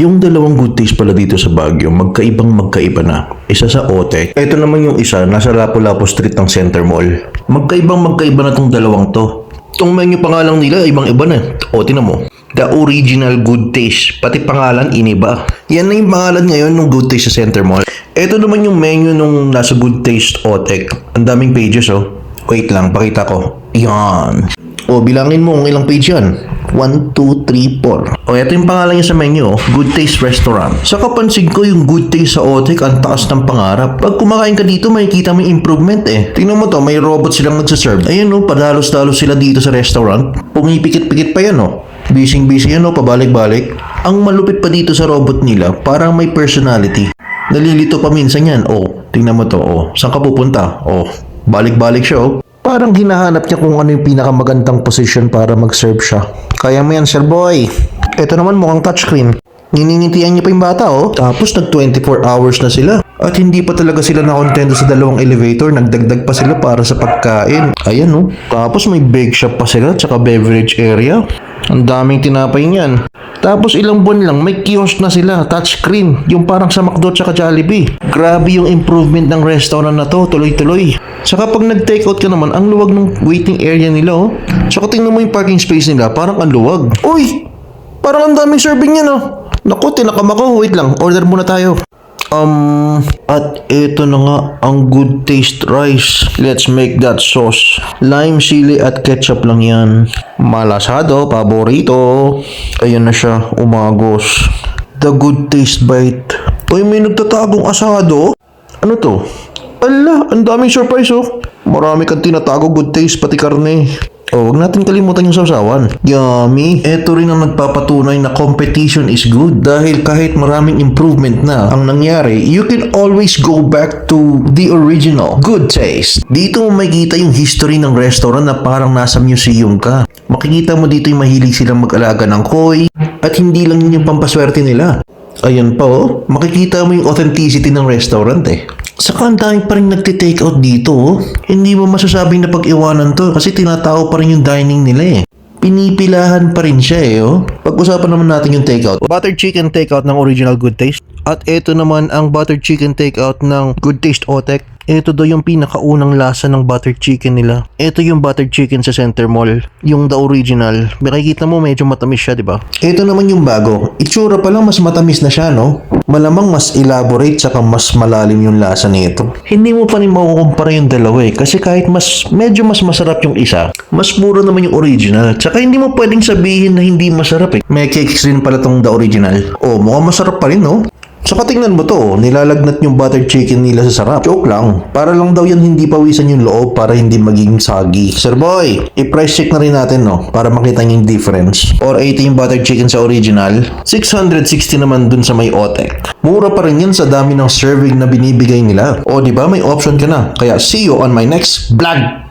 Yung dalawang good taste pala dito sa Baguio, magkaiba na. Isa sa Otek. Ito naman yung isa, nasa Lapu-Lapu Street ng Center Mall. Magkaiba na tong dalawang to. Itong menu pangalan nila, ibang-iba na. O, tinan mo. The Original Good Taste. Pati pangalan, iniba. Yan na yung pangalan ngayon ng Good Taste sa Center Mall. Ito naman yung menu nung nasa Good Taste Otek. Ang daming pages, oh. Wait lang, pakita ko. Yan. O, bilangin mo kung ilang page yan. 1, 2, 3, 4. O, ito yung pangalan niya sa menu, Good Taste Restaurant. Sa kapansin ko, yung Good Taste sa Otek, ang taas ng pangarap. Pag kumakain ka dito, makikita mo yung improvement eh. Tingnan mo to, may robot silang nagsaserve. Ayun no, padalos-dalos sila dito sa restaurant. Pumipikit-pikit pa yan no. Busy-busy yan no, pabalik-balik. Ang malupit pa dito sa robot nila, parang may personality. Nalilito pa minsan yan. O, tingnan mo to. O, saan ka pupunta? O, balik-balik siya oh. Parang hinahanap niya kung ano yung pinakamagandang position para mag-serve siya. Kaya mo yan, sir boy. Ito naman mukhang touchscreen. Niningintian niya pa yung bata, oh. Tapos nag 24 hours na sila. At hindi pa talaga sila nakontento sa dalawang elevator. Nagdagdag pa sila para sa pagkain. Ayan, oh. Tapos may bake shop pa sila, tsaka beverage area. Ang daming tinapay niyan. Tapos ilang buwan lang, may kiosk na sila, touchscreen. Yung parang sa McDo tsaka Jollibee. Grabe yung improvement ng restaurant na to, tuloy-tuloy. Saka pag nag-take out ka naman, ang luwag ng waiting area nila, oh. Saka tingnan mo yung parking space nila, parang ang luwag. Uy! Parang ang daming serving yan, oh. Naku, tinakam ako. Wait lang, order muna tayo. At ito na nga ang Good Taste Rice. Let's make that sauce. Lime, sili at ketchup lang yan. Malasado, paborito. Ayan na siya, umagos. The Good Taste Bite. Uy, may nagtatagong asado. Ano to? Ala, ang daming surprise oh. Marami kang tinatago good taste pati karne. Oh, wag natin kalimutan yung sausawan. Yummy. Ito rin ang nagpapatunay na competition is good. Dahil kahit maraming improvement na ang nangyari, you can always go back to the original good taste. Dito mo makikita yung history ng restaurant na parang nasa museum ka. Makikita mo dito yung mahilig silang mag-alaga ng koi at hindi lang yun yung pampaswerte nila. Ayan pa oh, makikita mo yung authenticity ng restaurant eh. Saka ang dami pa rin nagti-take out dito oh. Hindi mo masasabing na pag-iwanan to kasi tinatao pa rin yung dining nila eh. Pinipilahan pa rin siya eh oh. Pag-usapan naman natin yung takeout. Buttered chicken takeout ng Original Good Taste. At ito naman ang buttered chicken takeout ng Good Taste Otek. Ito daw yung pinakaunang lasa ng buttered chicken nila. Ito yung buttered chicken sa Center Mall. Yung the original. Makikita mo medyo matamis siya, di ba? Ito naman yung bago. Itsura pa lang mas matamis na siya, no? Malamang mas elaborate saka mas malalim yung lasa nito. Hindi mo pa rin makukumpara yung dalawa eh. Kasi kahit medyo mas masarap yung isa, mas mura naman yung original. Tsaka hindi mo pwedeng sabihin na hindi masarap eh. May cakes rin pala tong the original. Oh, mukhang masarap pa rin, no? Saka tingnan mo to, nilalagnat yung buttered chicken nila sa sarap. Joke lang, para lang daw yan hindi pawisan yung loob para hindi maging sagi. Sir boy, i-price check na rin natin no, para makita yung difference. 480 yung buttered chicken sa original, 660 naman dun sa may Otek. Mura pa rin yan sa dami ng serving na binibigay nila. O diba, may option ka na. Kaya see you on my next vlog!